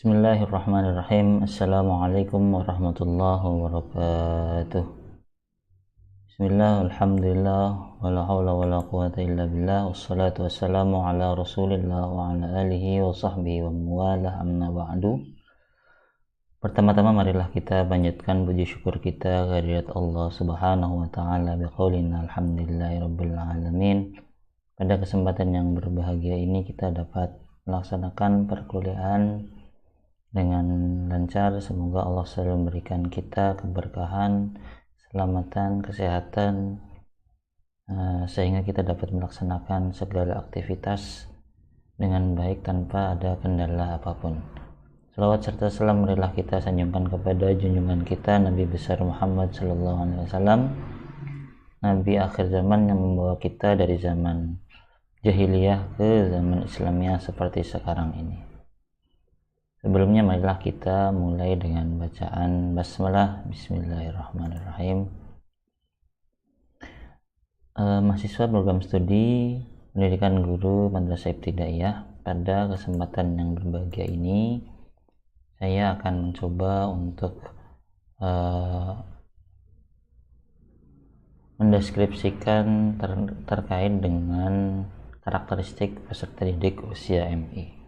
Bismillahirrahmanirrahim. Assalamualaikum warahmatullahi wabarakatuh. Bismillah, alhamdulillah, wala hawla wala quwata illa billah, wassalatu wassalamu ala rasulillah wa ala alihi wa sahbihi wa mawalah, amma ba'du. Pertama-tama marilah kita panjatkan puji syukur kita kehadirat Allah subhanahu wa ta'ala biqaulina alhamdulillahi rabbil alamin. Pada kesempatan yang berbahagia ini kita dapat melaksanakan perkuliahan dengan lancar. Semoga Allah selalu memberikan kita keberkahan, keselamatan, kesehatan, sehingga kita dapat melaksanakan segala aktivitas dengan baik tanpa ada kendala apapun. Salawat serta salam marilah kita sanjungkan kepada junjungan kita Nabi besar Muhammad sallallahu alaihi wasallam, Nabi akhir zaman yang membawa kita dari zaman jahiliyah ke zaman Islamiyah seperti sekarang ini. Sebelumnya marilah kita mulai dengan bacaan basmalah. Bismillahirrahmanirrahim. Mahasiswa program studi pendidikan guru Madrasah Ibtidaiyah, pada kesempatan yang berbahagia ini saya akan mencoba untuk mendeskripsikan terkait dengan karakteristik peserta didik usia MI.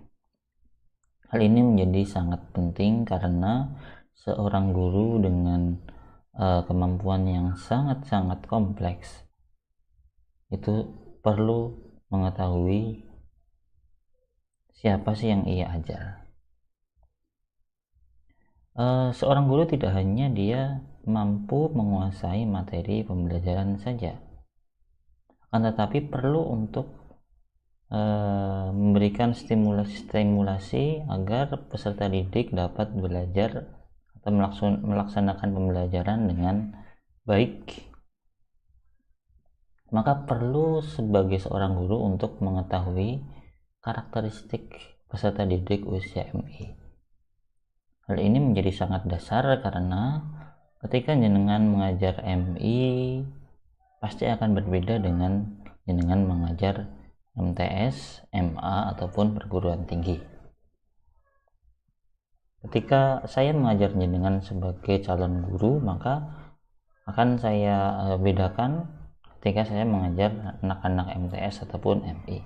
Hal ini menjadi sangat penting karena seorang guru dengan kemampuan yang sangat-sangat kompleks itu perlu mengetahui siapa sih yang ia ajar. Seorang guru tidak hanya dia mampu menguasai materi pembelajaran saja, akan tetapi perlu untuk memberikan stimulasi agar peserta didik dapat belajar atau melaksanakan pembelajaran dengan baik. Maka perlu sebagai seorang guru untuk mengetahui karakteristik peserta didik usia MI. Hal ini menjadi sangat dasar karena ketika jenengan mengajar MI pasti akan berbeda dengan jenengan mengajar MTS, MA ataupun perguruan tinggi. Ketika saya mengajar jenengan sebagai calon guru, maka akan saya bedakan ketika saya mengajar anak-anak MTS ataupun MI.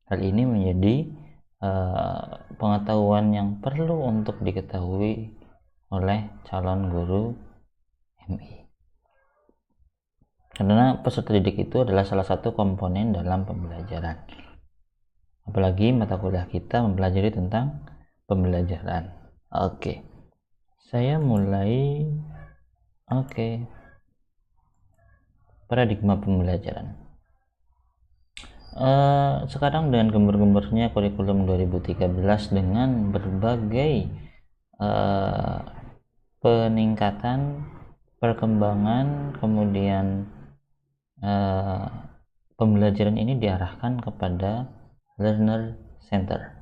Hal ini menjadi pengetahuan yang perlu untuk diketahui oleh calon guru MI. Karena peserta didik itu adalah salah satu komponen dalam pembelajaran. Apalagi mata kuliah kita mempelajari tentang pembelajaran. Oke. Saya mulai. Paradigma pembelajaran. Sekarang dengan gembar-gembarnya kurikulum 2013 dengan berbagai peningkatan, perkembangan, kemudian pembelajaran ini diarahkan kepada learner center.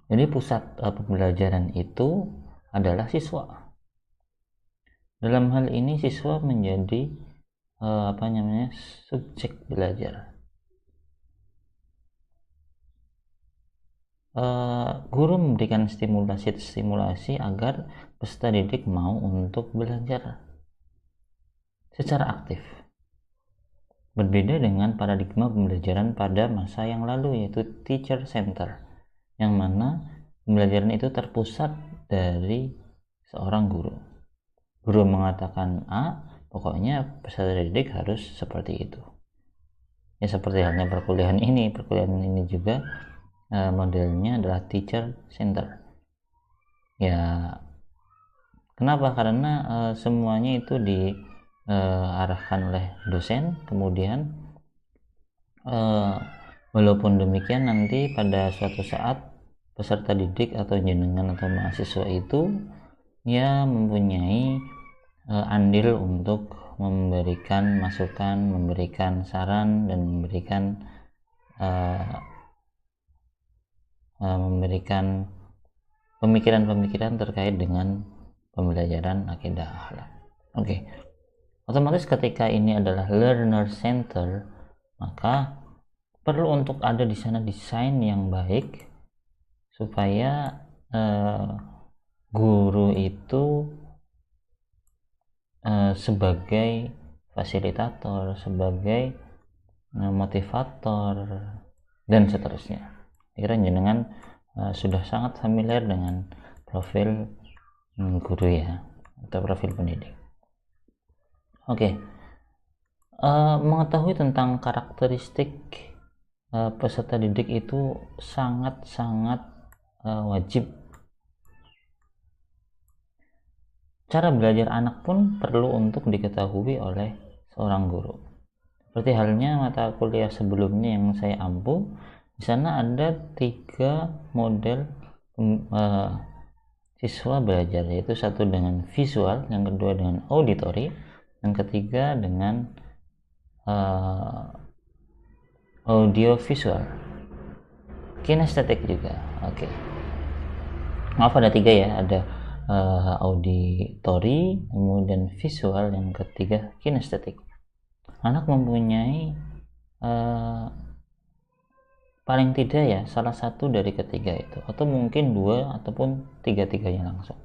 Jadi pusat pembelajaran itu adalah siswa. Dalam hal ini siswa menjadi subjek belajar. Guru memberikan stimulasi agar peserta didik mau untuk belajar secara aktif. Berbeda dengan paradigma pembelajaran pada masa yang lalu, yaitu teacher center, yang mana pembelajaran itu terpusat dari seorang guru. Guru mengatakan A, pokoknya peserta didik harus seperti itu. Ya seperti halnya perkuliahan ini juga modelnya adalah teacher center. Ya, kenapa? Karena semuanya itu diarahkan oleh dosen. Kemudian walaupun demikian nanti pada suatu saat peserta didik atau jenengan atau mahasiswa itu ya mempunyai andil untuk memberikan masukan, memberikan saran, dan memberikan pemikiran-pemikiran terkait dengan pembelajaran akidah akhlak. Otomatis ketika ini adalah learner center, maka perlu untuk ada di sana desain yang baik supaya guru itu sebagai fasilitator, sebagai motivator, dan seterusnya. Kira jenengan sudah sangat familiar dengan profil guru ya, atau profil pendidik. Oke. Mengetahui tentang karakteristik peserta didik itu sangat-sangat wajib. Cara belajar anak pun perlu untuk diketahui oleh seorang guru. Seperti halnya mata kuliah sebelumnya yang saya ampu, di sana ada 3 model siswa belajar, yaitu satu dengan visual, yang kedua dengan auditory, yang ketiga dengan audio visual, kinestetik juga. Oke. Maaf, ada 3 ya, ada auditory, kemudian visual, yang ketiga kinestetik. Anak mempunyai paling tidak ya salah satu dari ketiga itu, atau mungkin 2 ataupun 3-tiganya langsung.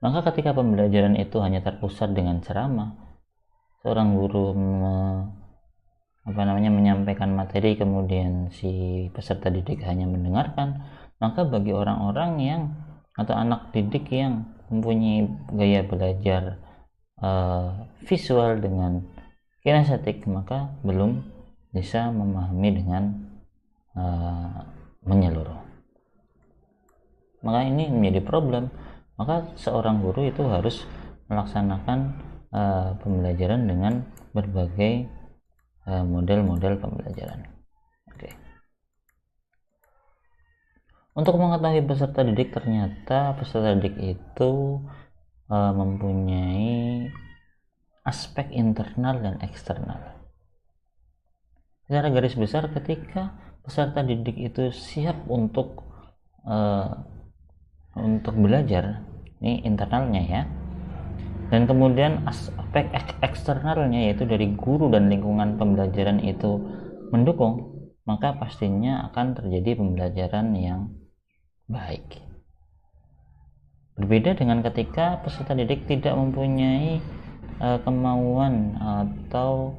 Maka ketika pembelajaran itu hanya terpusat dengan ceramah, seorang guru menyampaikan materi, kemudian si peserta didik hanya mendengarkan, maka bagi orang-orang yang atau anak didik yang mempunyai gaya belajar visual dengan kinestetik, maka belum bisa memahami dengan menyeluruh. Maka ini menjadi problem. Maka seorang guru itu harus melaksanakan pembelajaran dengan berbagai model-model pembelajaran. Oke. Untuk mengetahui peserta didik, ternyata peserta didik itu mempunyai aspek internal dan eksternal. Secara garis besar, ketika peserta didik itu siap untuk belajar, ini internalnya ya, dan kemudian aspek eksternalnya yaitu dari guru dan lingkungan pembelajaran itu mendukung, maka pastinya akan terjadi pembelajaran yang baik. Berbeda dengan ketika peserta didik tidak mempunyai kemauan atau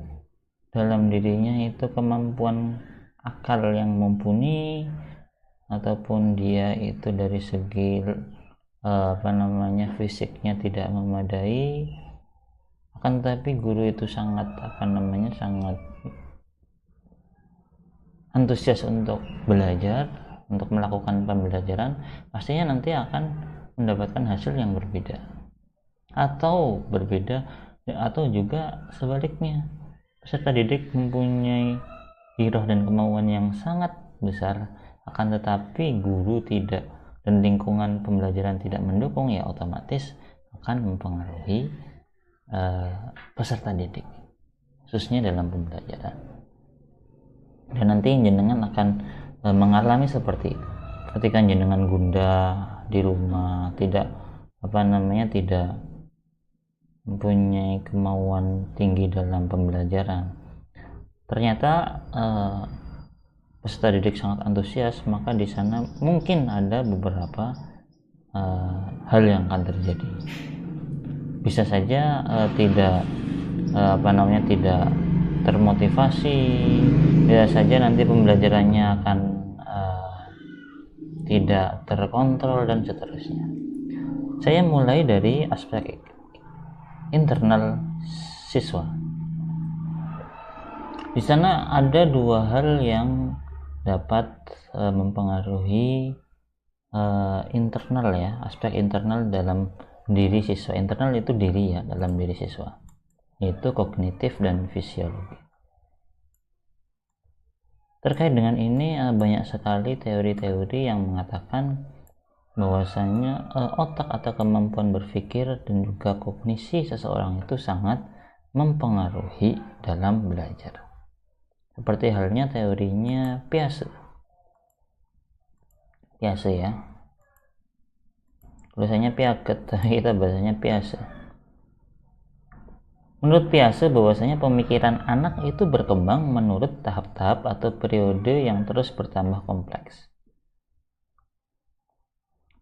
dalam dirinya itu kemampuan akal yang mumpuni, ataupun dia itu dari segi fisiknya tidak memadai, akan tetapi guru itu sangat sangat antusias untuk belajar, untuk melakukan pembelajaran, pastinya nanti akan mendapatkan hasil yang berbeda, atau juga sebaliknya, peserta didik mempunyai giroh dan kemauan yang sangat besar, akan tetapi guru tidak dan lingkungan pembelajaran tidak mendukung, ya otomatis akan mempengaruhi peserta didik, khususnya dalam pembelajaran. Dan nanti jenengan akan mengalami seperti itu. Ketika jenengan gundah di rumah, tidak mempunyai kemauan tinggi dalam pembelajaran, ternyata peserta didik sangat antusias, maka di sana mungkin ada beberapa hal yang akan terjadi. Bisa saja tidak termotivasi, bisa saja nanti pembelajarannya akan tidak terkontrol, dan seterusnya. Saya mulai dari aspek internal siswa. Di sana ada 2 hal yang dapat mempengaruhi internal ya, aspek internal dalam diri siswa. Internal itu diri ya, dalam diri siswa, yaitu kognitif dan fisiologi. Terkait dengan ini banyak sekali teori-teori yang mengatakan bahwasanya otak atau kemampuan berpikir dan juga kognisi seseorang itu sangat mempengaruhi dalam belajar. Seperti halnya teorinya Piaget ya, tulisannya Piaget, kita bahasanya Piaget. Menurut Piaget bahwasanya pemikiran anak itu berkembang menurut tahap-tahap atau periode yang terus bertambah kompleks.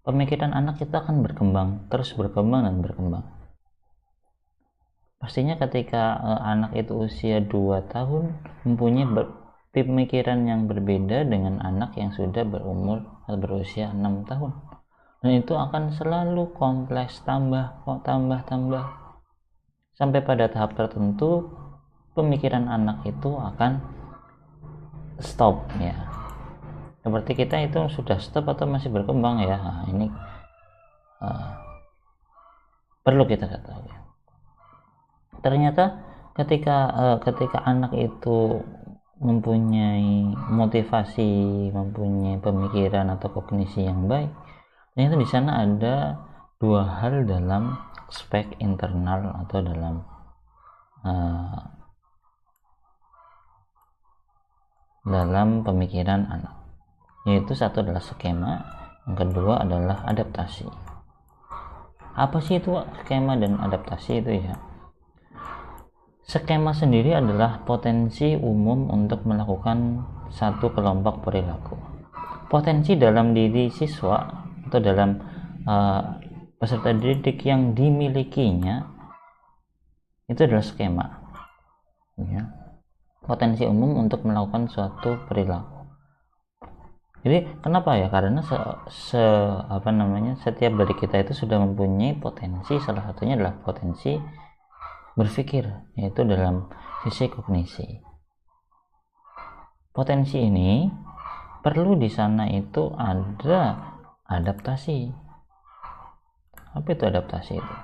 Pemikiran anak itu akan berkembang, terus berkembang dan berkembang. Pastinya ketika anak itu usia 2 tahun mempunyai pemikiran yang berbeda dengan anak yang sudah berusia 6 tahun. Dan itu akan selalu kompleks, tambah sampai pada tahap tertentu pemikiran anak itu akan stop ya. Seperti kita itu sudah stop atau masih berkembang ya. Nah, ini perlu kita ketahui. Ternyata ketika anak itu mempunyai motivasi, mempunyai pemikiran atau kognisi yang baik, ternyata di sana ada dua hal dalam aspek internal atau dalam pemikiran anak, yaitu satu adalah skema, yang kedua adalah adaptasi. Apa sih itu skema dan adaptasi itu ya? Skema sendiri adalah potensi umum untuk melakukan satu kelompok perilaku. Potensi dalam diri siswa atau dalam peserta didik yang dimilikinya itu adalah skema ya. Potensi umum untuk melakukan suatu perilaku. Jadi kenapa ya? Karena setiap dari kita itu sudah mempunyai potensi, salah satunya adalah potensi berpikir, yaitu dalam sisi kognisi. Potensi ini perlu di sana itu ada adaptasi. Apa itu adaptasi itu?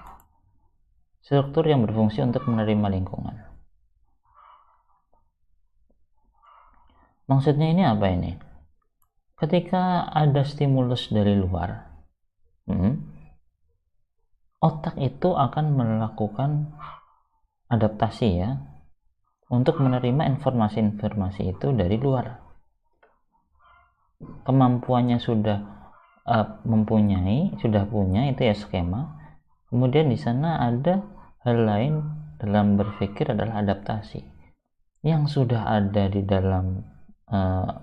Struktur yang berfungsi untuk menerima lingkungan. Maksudnya ini apa ini? Ketika ada stimulus dari luar, otak itu akan melakukan adaptasi ya, untuk menerima informasi-informasi itu dari luar. Kemampuannya sudah punya itu ya skema. Kemudian di sana ada hal lain dalam berpikir adalah adaptasi. Yang sudah ada di dalam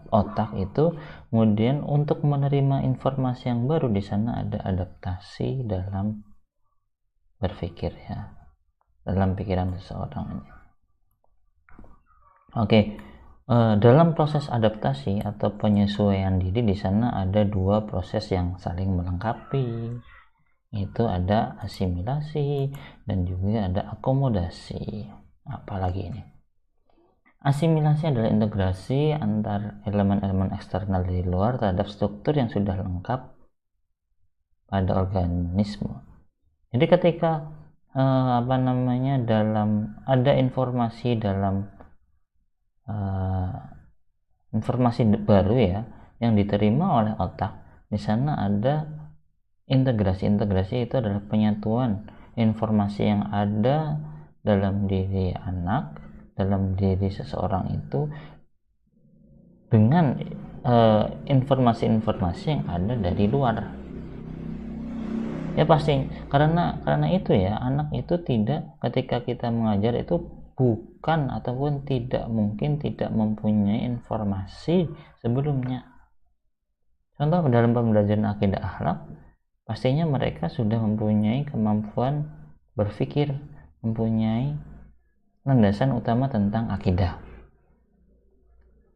otak itu, kemudian untuk menerima informasi yang baru di sana ada adaptasi dalam berpikir ya, dalam pikiran seseorang ini. Oke, dalam proses adaptasi atau penyesuaian diri di sana ada dua proses yang saling melengkapi. Itu ada asimilasi dan juga ada akomodasi. Apalagi ini? Asimilasi adalah integrasi antar elemen-elemen eksternal dari luar terhadap struktur yang sudah lengkap pada organisme. Jadi ketika dalam ada informasi informasi baru ya yang diterima oleh otak, di sana ada integrasi itu adalah penyatuan informasi yang ada dalam diri anak, dalam diri seseorang itu dengan informasi-informasi yang ada dari luar. Ya pasti karena itu ya, anak itu tidak, ketika kita mengajar itu bukan ataupun tidak mungkin tidak mempunyai informasi sebelumnya. Contoh dalam pembelajaran akidah akhlak, pastinya mereka sudah mempunyai kemampuan berpikir, mempunyai landasan utama tentang akidah,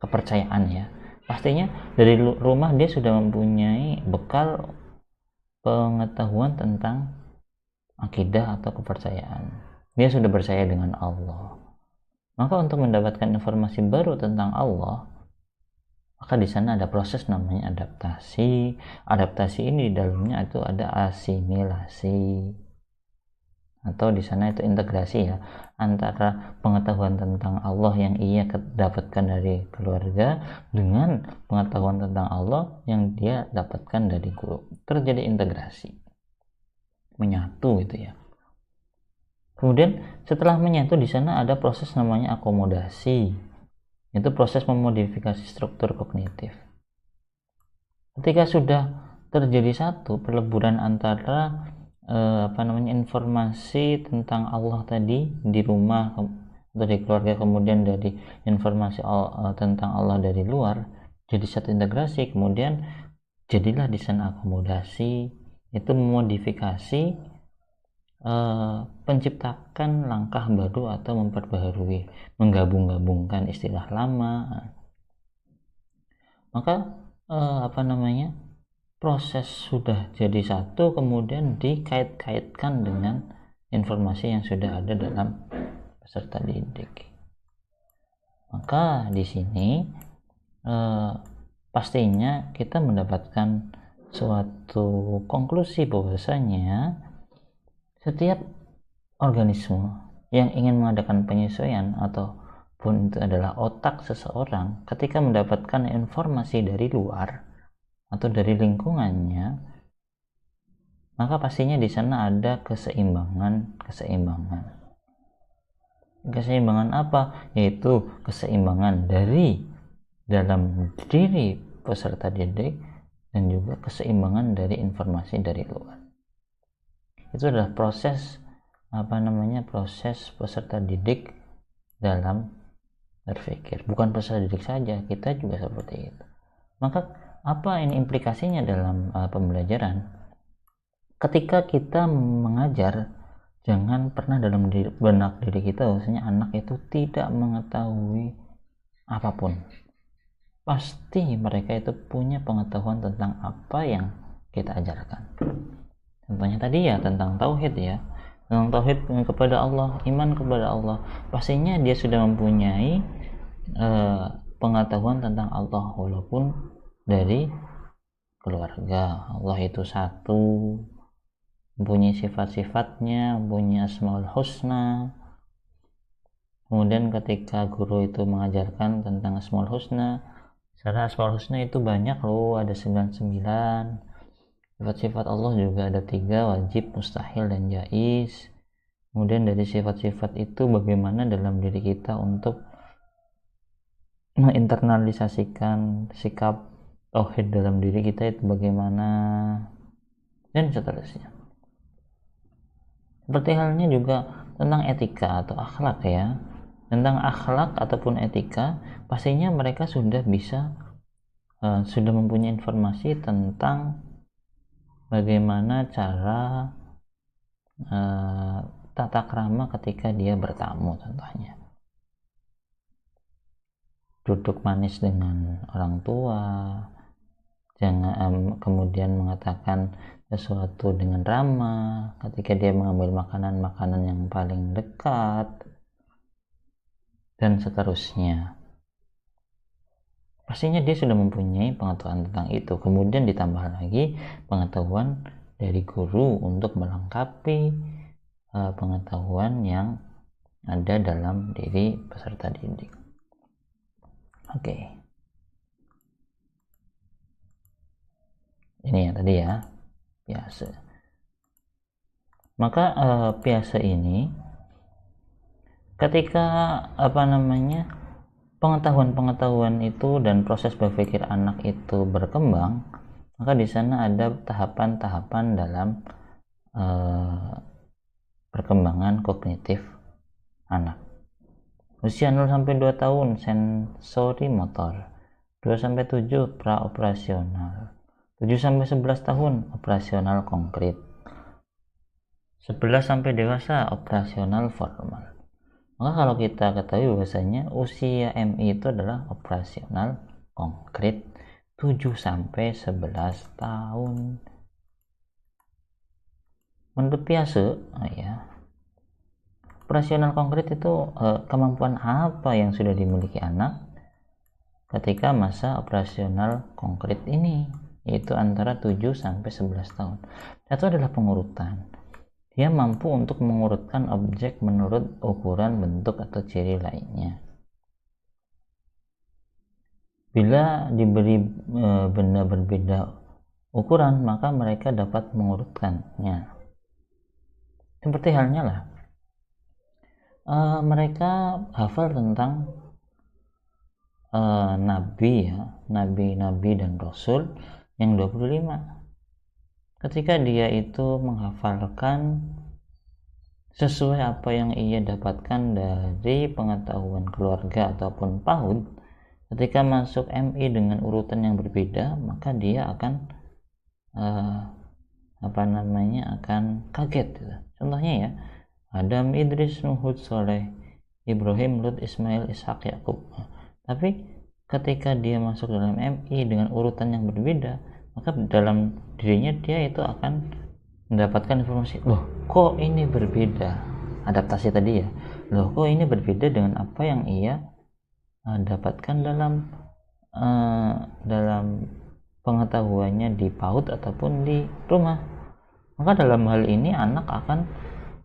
kepercayaan ya. Pastinya dari rumah dia sudah mempunyai bekal pengetahuan tentang akidah atau kepercayaan. Dia sudah percaya dengan Allah. Maka untuk mendapatkan informasi baru tentang Allah, maka di sana ada proses namanya adaptasi. Adaptasi ini di dalamnya itu ada asimilasi, atau di sana itu integrasi ya, antara pengetahuan tentang Allah yang ia dapatkan dari keluarga dengan pengetahuan tentang Allah yang dia dapatkan dari guru. Terjadi integrasi, menyatu gitu ya. Kemudian setelah menyatu di sana ada proses namanya akomodasi, itu proses memodifikasi struktur kognitif. Ketika sudah terjadi satu peleburan antara informasi tentang Allah tadi di rumah atau di keluarga, kemudian dari informasi tentang Allah dari luar jadi satu integrasi, kemudian jadilah desain akomodasi itu memodifikasi, penciptakan langkah baru atau memperbaharui, menggabung-gabungkan istilah lama. Maka proses sudah jadi satu, kemudian dikait-kaitkan dengan informasi yang sudah ada dalam peserta didik. Maka di sini pastinya kita mendapatkan suatu konklusi bahwasanya setiap organisme yang ingin mengadakan penyesuaian ataupun itu adalah otak seseorang, ketika mendapatkan informasi dari luar atau dari lingkungannya, maka pastinya di sana ada keseimbangan. Keseimbangan apa? Yaitu keseimbangan dari dalam diri peserta didik dan juga keseimbangan dari informasi dari luar. Itu adalah proses proses peserta didik dalam berpikir. Bukan peserta didik saja, kita juga seperti itu. Maka apa ini implikasinya dalam pembelajaran? Ketika kita mengajar, jangan pernah dalam benak diri kita bahwasanya anak itu tidak mengetahui apapun. Pasti mereka itu punya pengetahuan tentang apa yang kita ajarkan. Contohnya tadi ya tentang tauhid ya, tentang tauhid kepada Allah, iman kepada Allah. Pastinya dia sudah mempunyai pengetahuan tentang Allah, walaupun dari keluarga. Allah itu satu, mempunyai sifat-sifatnya, mempunyai asmaul husna. Kemudian ketika guru itu mengajarkan tentang asmaul husna, secara asmaul husna itu banyak loh, ada 99. Sifat-sifat Allah juga ada 3, wajib, mustahil, dan jaiz. Kemudian dari sifat-sifat itu bagaimana dalam diri kita untuk menginternalisasikan sikap tauhid dalam diri kita itu bagaimana, dan seterusnya. Seperti halnya juga tentang etika atau akhlak ya. Tentang akhlak ataupun etika, pastinya mereka sudah bisa sudah mempunyai informasi tentang bagaimana cara tata krama ketika dia bertamu. Contohnya duduk manis dengan orang tua, jangan kemudian mengatakan sesuatu dengan ramah ketika dia mengambil makanan yang paling dekat, dan seterusnya. Pastinya dia sudah mempunyai pengetahuan tentang itu. Kemudian ditambah lagi pengetahuan dari guru untuk melengkapi pengetahuan yang ada dalam diri peserta didik. Oke. Ini ya tadi ya, biasa. Maka biasa ini ketika pengetahuan itu dan proses berpikir anak itu berkembang, maka di sana ada tahapan-tahapan dalam perkembangan kognitif anak. Usia 0-2 tahun sensori motor, 2-7 praoperasional, 7-11 tahun operasional konkret, 11 sampai dewasa operasional formal. Maka kalau kita ketahui bahwasanya usia MI itu adalah operasional konkret 7-11 tahun. Menurut Piaget ya, operasional konkret itu kemampuan apa yang sudah dimiliki anak ketika masa operasional konkret ini, yaitu antara 7-11 tahun. Itu adalah pengurutan. Dia mampu untuk mengurutkan objek menurut ukuran, bentuk, atau ciri lainnya. Bila diberi benda berbeda ukuran, maka mereka dapat mengurutkannya. Seperti halnya lah, mereka hafal tentang nabi dan rasul yang 25. ketika dia itu menghafalkan sesuai apa yang ia dapatkan dari pengetahuan keluarga ataupun PAUD, ketika masuk MI dengan urutan yang berbeda, maka dia akan akan kaget gitu. Contohnya ya, Adam, Idris, Nuh, Hud, Soleh, Ibrahim, Lut, Ismail, Ishak, Yakub. Tapi ketika dia masuk dalam MI dengan urutan yang berbeda, maka dalam dirinya dia itu akan mendapatkan informasi, loh kok ini berbeda, adaptasi tadi ya, loh kok ini berbeda dengan apa yang ia dapatkan dalam pengetahuannya di PAUD ataupun di rumah. Maka dalam hal ini anak akan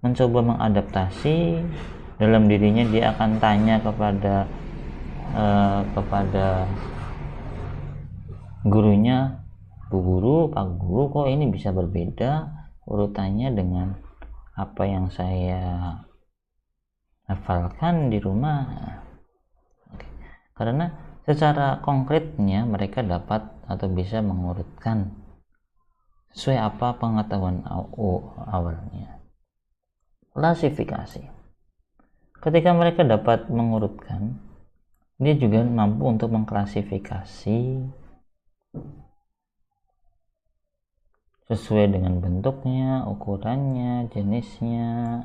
mencoba mengadaptasi dalam dirinya. Dia akan tanya kepada gurunya, Bu Guru, Pak Guru, kok ini bisa berbeda urutannya dengan apa yang saya hafalkan di rumah. Karena secara konkretnya mereka dapat atau bisa mengurutkan sesuai apa pengetahuan awalnya. Klasifikasi. Ketika mereka dapat mengurutkan, dia juga mampu untuk mengklasifikasi sesuai dengan bentuknya, ukurannya, jenisnya.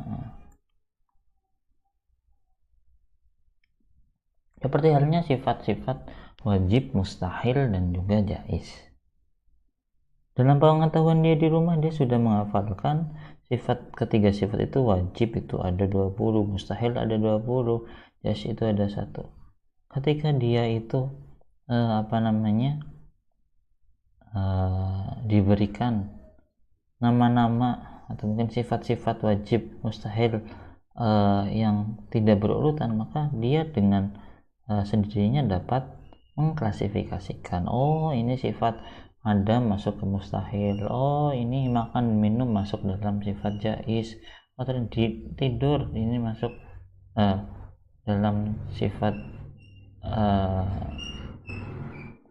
Seperti halnya sifat-sifat wajib, mustahil, dan juga jais. Dalam pengetahuan dia di rumah, dia sudah menghafalkan ketiga sifat itu. Wajib itu ada 20, mustahil ada 20, jais itu ada 1. Ketika dia itu diberikan nama-nama atau mungkin sifat-sifat wajib, mustahil yang tidak berurutan, maka dia dengan sendirinya dapat mengklasifikasikan, oh ini sifat Adam masuk ke mustahil, oh ini makan minum masuk dalam sifat jais, oh tidur ini masuk dalam sifat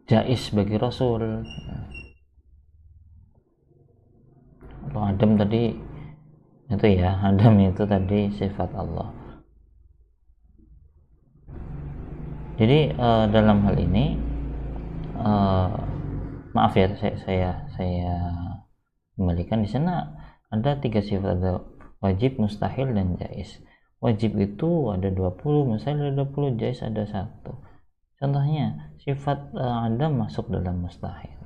jais bagi Rasul. Kalau Adam tadi itu ya, Adam itu tadi sifat Allah. Jadi dalam hal ini maaf ya, saya kembalikan, di sana ada 3 sifat, ada wajib, mustahil, dan jais. Wajib itu ada 20, mustahil ada 20, jais ada 1. Contohnya sifat Adam masuk dalam mustahil.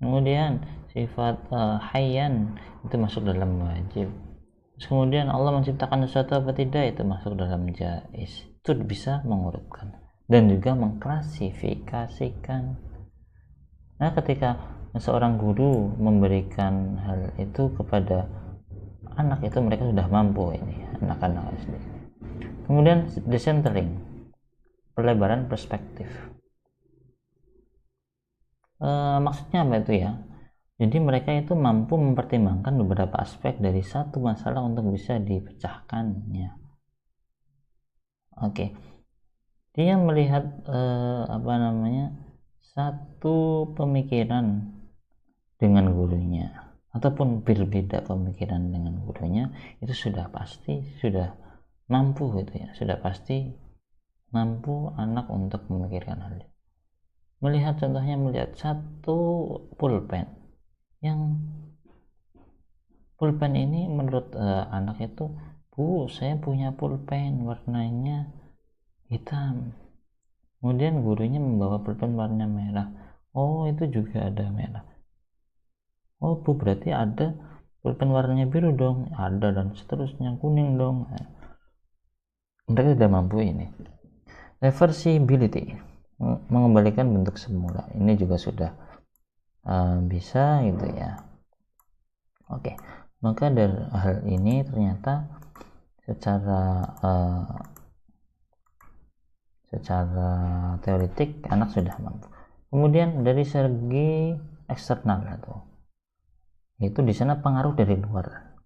Kemudian sifat hayyan itu masuk dalam wajib. Terus kemudian Allah menciptakan sesuatu apa tidak, itu masuk dalam jais. Itu bisa mengurutkan dan juga mengklasifikasikan. Nah, ketika seorang guru memberikan hal itu kepada anak, itu mereka sudah mampu, ini anak-anak SD. Kemudian decentering, pelebaran perspektif. Maksudnya apa itu ya? Jadi mereka itu mampu mempertimbangkan beberapa aspek dari satu masalah untuk bisa dipecahkannya. Oke. Dia melihat satu pemikiran dengan gurunya ataupun berbeda pemikiran dengan gurunya, itu sudah pasti sudah mampu gitu ya, sudah pasti mampu anak untuk memikirkan hal itu. Melihat contohnya, melihat satu pulpen, yang pulpen ini menurut anak itu, Bu, saya punya pulpen warnanya hitam. Kemudian gurunya membawa pulpen warna merah. Oh, itu juga ada merah. Oh, Bu, berarti ada pulpen warnanya biru dong. Ada, dan seterusnya, kuning dong. Mereka sudah mampu ini. Reversibility, mengembalikan bentuk semula. Ini juga sudah bisa gitu ya. Oke. Maka dari hal ini ternyata secara teoritik anak sudah mampu. Kemudian dari segi eksternal itu di sana pengaruh dari luar.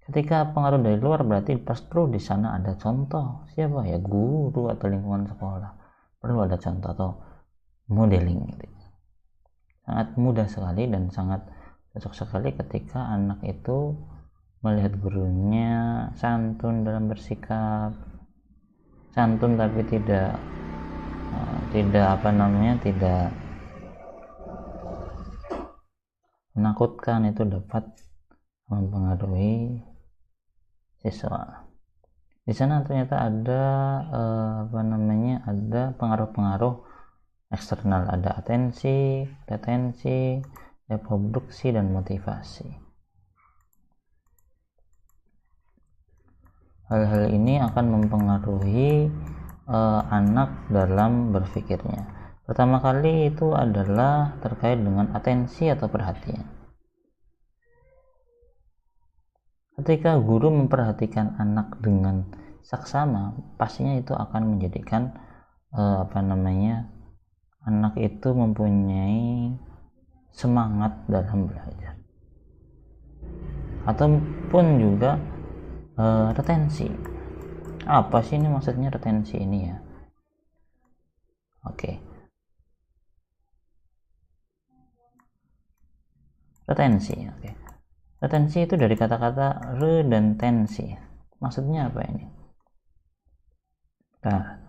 Ketika pengaruh dari luar berarti perlu di sana ada contoh. Siapa ya? Guru atau lingkungan sekolah. Perlu ada contoh atau modeling gitu. sangat mudah sekali dan sangat cocok sekali ketika anak itu melihat gurunya santun dalam bersikap, santun tapi tidak tidak menakutkan, itu dapat mempengaruhi siswa. Di sana ternyata ada ada pengaruh-pengaruh eksternal, ada atensi, retensi, reproduksi, dan motivasi. Hal-hal ini akan mempengaruhi anak dalam berpikirnya. Pertama kali itu adalah terkait dengan atensi atau perhatian. Ketika guru memperhatikan anak dengan saksama, pastinya itu akan menjadikan anak itu mempunyai semangat dalam belajar, ataupun juga retensi. Apa sih ini maksudnya retensi ini ya? Oke. Retensi, oke. Retensi itu dari kata-kata re dan tensi. Maksudnya apa ini? Nah,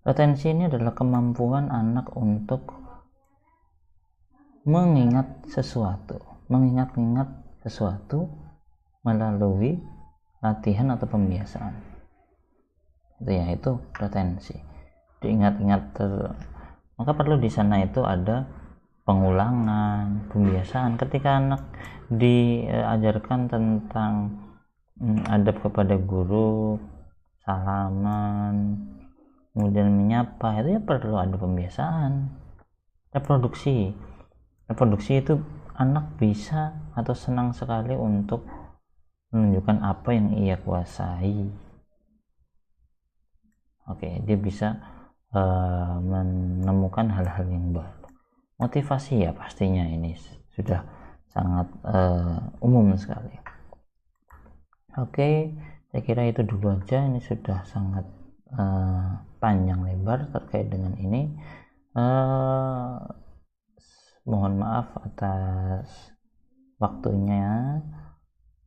retensi ini adalah kemampuan anak untuk mengingat sesuatu melalui latihan atau pembiasaan. Itu retensi. Diingat-ingat maka perlu di sana itu ada pengulangan, pembiasaan. Ketika anak diajarkan tentang adab kepada guru, salaman, kemudian menyapa, itu ya perlu ada pembiasaan. Reproduksi itu anak bisa atau senang sekali untuk menunjukkan apa yang ia kuasai. Oke, dia bisa menemukan hal-hal yang baru. Motivasi ya pastinya ini sudah sangat umum sekali. Oke, saya kira itu dulu aja. Ini sudah sangat panjang lebar terkait dengan ini. Mohon maaf atas waktunya.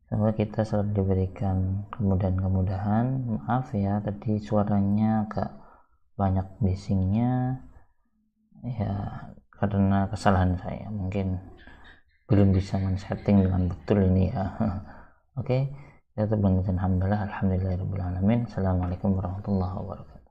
Semoga kita selalu diberikan kemudahan-kemudahan. Maaf ya, tadi suaranya agak banyak bisingnya ya, karena kesalahan saya, mungkin belum bisa men-setting dengan betul ini ya. Oke, kita alhamdulillah, alhamdulillahirabbil alamin. Assalamualaikum warahmatullahi wabarakatuh.